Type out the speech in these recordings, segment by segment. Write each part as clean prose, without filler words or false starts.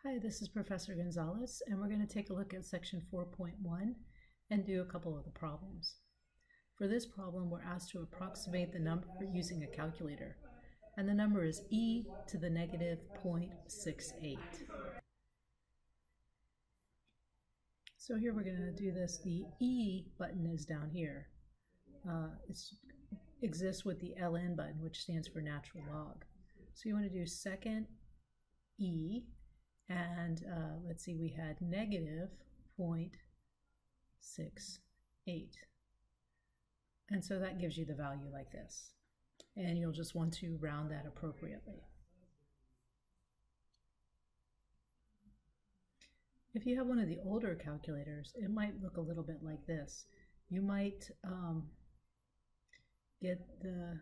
Hi, this is Professor Gonzalez, and we're going to take a look at section 4.1 and do a couple of the problems. For this problem, we're asked to approximate the number using a calculator, and the number is e to the negative 0.68. So here we're going to do this. The E button is down here. It exists with the ln button, which stands for natural log. So you want to do second E, and let's see, we had negative 0.68. And so that gives you the value like this. And you'll just want to round that appropriately. If you have one of the older calculators, it might look a little bit like this. You might get the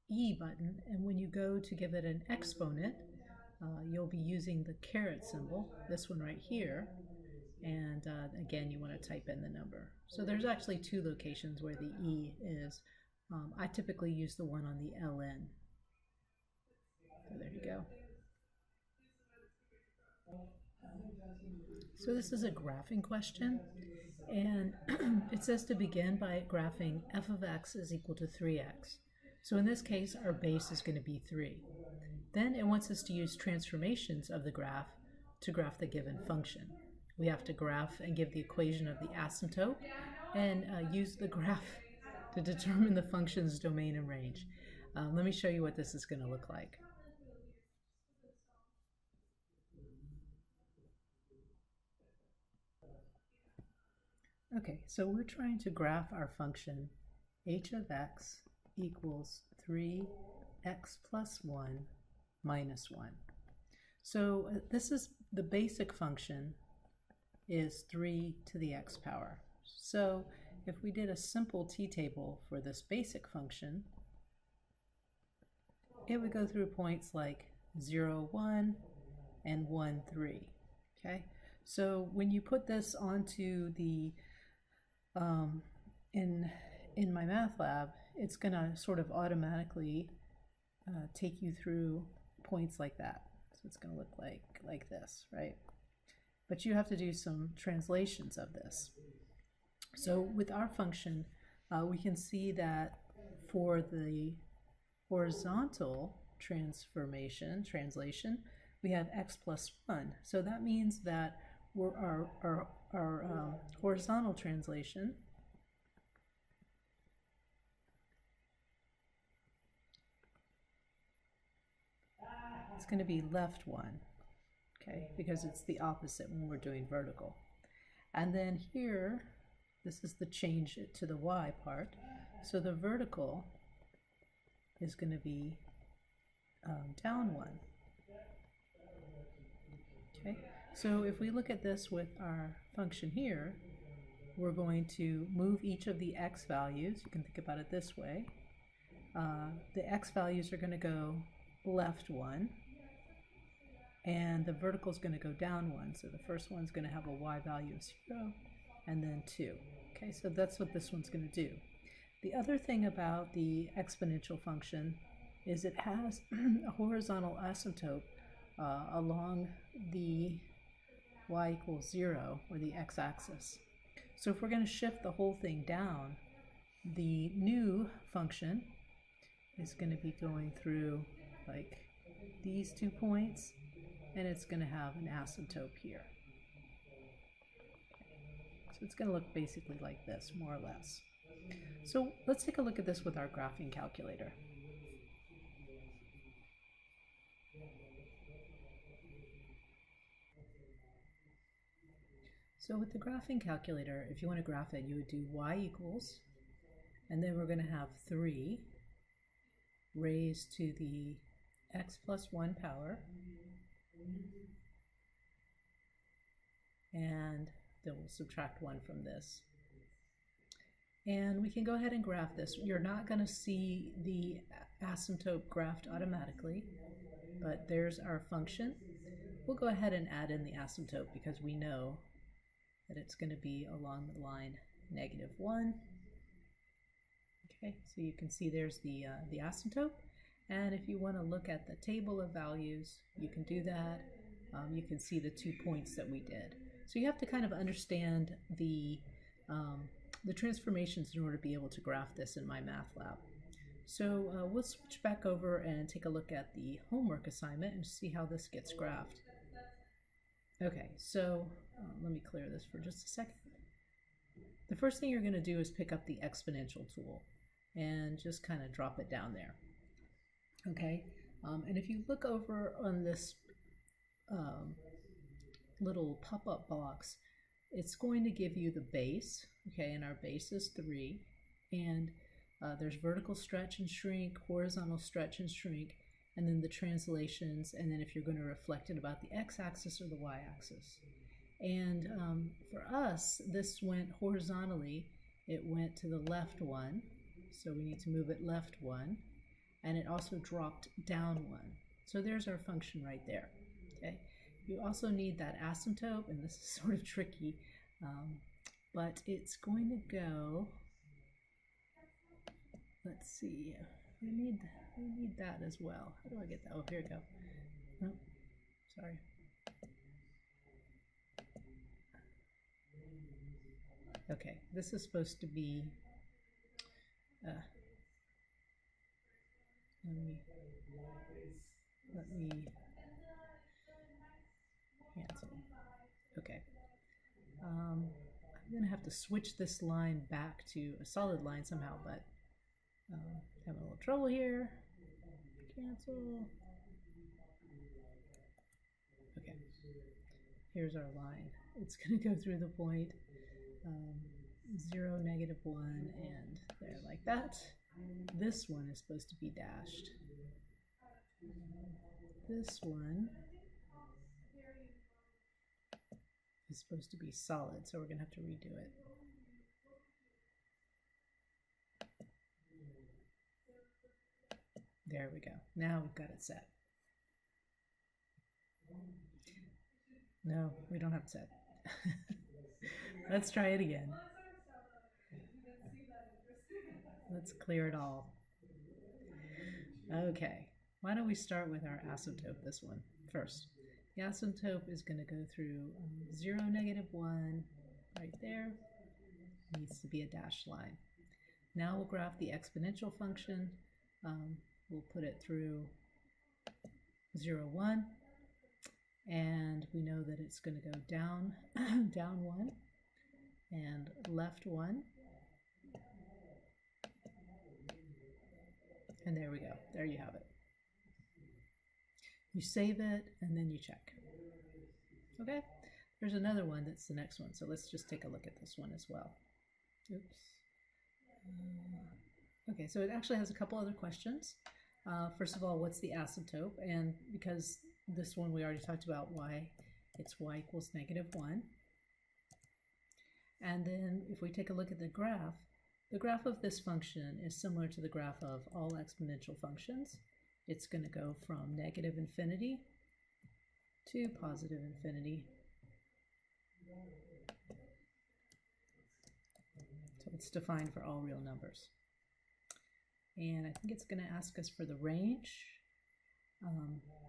E button, and when you go to give it an exponent, you'll be using the caret symbol, this one right here, and again you want to type in the number. So there's actually two locations where the E is. I typically use the one on the ln. So there you go. So this is a graphing question, and it says to begin by graphing f of x is equal to 3x. So in this case, our base is going to be 3. Then it wants us to use transformations of the graph to graph the given function. We have to graph and give the equation of the asymptote and use the graph to determine the function's domain and range. Let me show you what this is going to look like. Okay, so we're trying to graph our function h of x equals 3x plus 1 minus 1. So this is the basic function is 3 to the x power. So if we did a simple t-table for this basic function, it would go through points like 0, 1 and 1, 3. Okay, so when you put this onto the in my math lab, it's going to sort of automatically take you through points like that. So it's going to look like this, right? But you have to do some translations of this. So with our function, we can see that for the horizontal translation, we have x plus 1. So that means that our horizontal translation is going to be left 1, okay, because it's the opposite when we're doing vertical. And then here, this is the change it to the y part. So the vertical is going to be down 1. Okay, so if we look at this with our function here, we're going to move each of the x values. You can think about it this way. The x values are going to go left 1, and the vertical is going to go down 1. So the first one's going to have a y value of 0, and then 2. Okay, so that's what this one's going to do. The other thing about the exponential function is it has a horizontal asymptote along the y equals 0, or the x-axis. So if we're going to shift the whole thing down, the new function is going to be going through like these 2 points, and it's going to have an asymptote here. So it's going to look basically like this, more or less. So let's take a look at this with our graphing calculator. So with the graphing calculator, if you want to graph it, you would do y equals, and then we're going to have 3 raised to the x plus 1 power, and then we'll subtract 1 from this. And we can go ahead and graph this. You're not going to see the asymptote graphed automatically, but there's our function. We'll go ahead and add in the asymptote because we know that it's going to be along the line -1. Okay, so you can see there's the asymptote. And if you want to look at the table of values, you can do that. you can see the 2 points that we did. So you have to kind of understand the transformations in order to be able to graph this in MyMathLab. So we'll switch back over and take a look at the homework assignment and see how this gets graphed. Okay, so let me clear this for just a second. The first thing you're going to do is pick up the exponential tool and just kind of drop it down there. Okay, and if you look over on this little pop-up box, it's going to give you the base, okay, and our base is 3, and there's vertical stretch and shrink, horizontal stretch and shrink, and then the translations, and then if you're going to reflect it about the x-axis or the y-axis. And for us, this went horizontally. It went to the left 1, so we need to move it left 1, and it also dropped down 1. So there's our function right there. Okay. You also need that asymptote, and this is sort of tricky, but it's going to go. Let's see. We need that as well. How do I get that? Oh, here we go. Nope. Sorry. Okay, this is supposed to be. Let me cancel. Okay. I'm going to have to switch this line back to a solid line somehow, but having a little trouble here. Cancel. Okay. Here's our line. It's going to go through the point 0, -1, and there, like that. This one is supposed to be dashed. This one is supposed to be solid, so we're going to have to redo it. There we go. Now we've got it set. No, we don't have it set. Let's try it again. Let's clear it all. Okay, why don't we start with our asymptote, this one, first. The asymptote is going to go through 0, -1, right there. Needs to be a dashed line. Now we'll graph the exponential function. We'll put it through 0, 1, and we know that it's going to go down, down 1, and left 1. And there we go. There you have it. You save it, and then you check. Okay? There's another one that's the next one, so let's just take a look at this one as well. Oops. Okay, so it actually has a couple other questions. First of all, what's the asymptote? And because this one we already talked about why it's y = -1. And then if we take a look at the graph of this function is similar to the graph of all exponential functions. It's going to go from -∞ to +∞. So it's defined for all real numbers. And I think it's going to ask us for the range.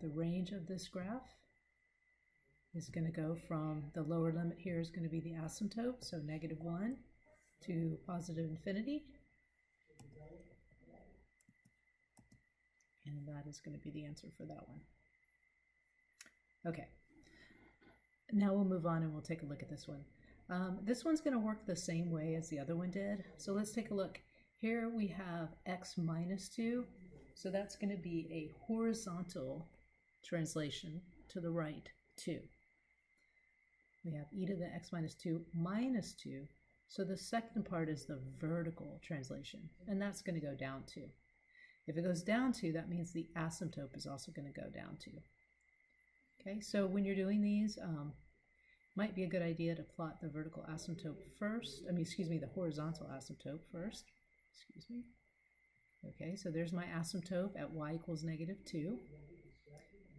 The range of this graph is going to go from, the lower limit here is going to be the asymptote, so -1 to +∞. And that is going to be the answer for that one. Okay. Now we'll move on and we'll take a look at this one. This one's going to work the same way as the other one did. So let's take a look. Here we have x - 2. So that's going to be a horizontal translation to the right 2. We have e to the x - 2 minus 2. So the second part is the vertical translation, and that's going to go down 2. If it goes down 2, that means the asymptote is also going to go down 2. Okay, so when you're doing these, might be a good idea to plot the vertical asymptote first. The horizontal asymptote first. Excuse me. Okay, so there's my asymptote at y = -2.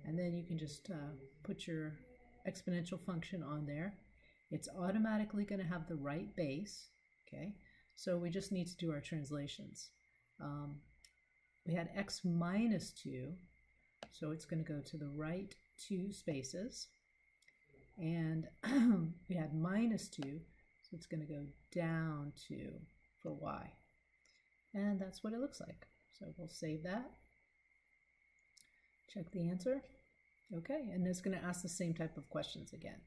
And then you can just put your exponential function on there. It's automatically going to have the right base. Okay, so we just need to do our translations. We had x - 2, so it's going to go to the right 2 spaces, and we had minus 2, so it's going to go down 2 for y. And that's what it looks like. So we'll save that. Check the answer. Okay, and it's going to ask the same type of questions again.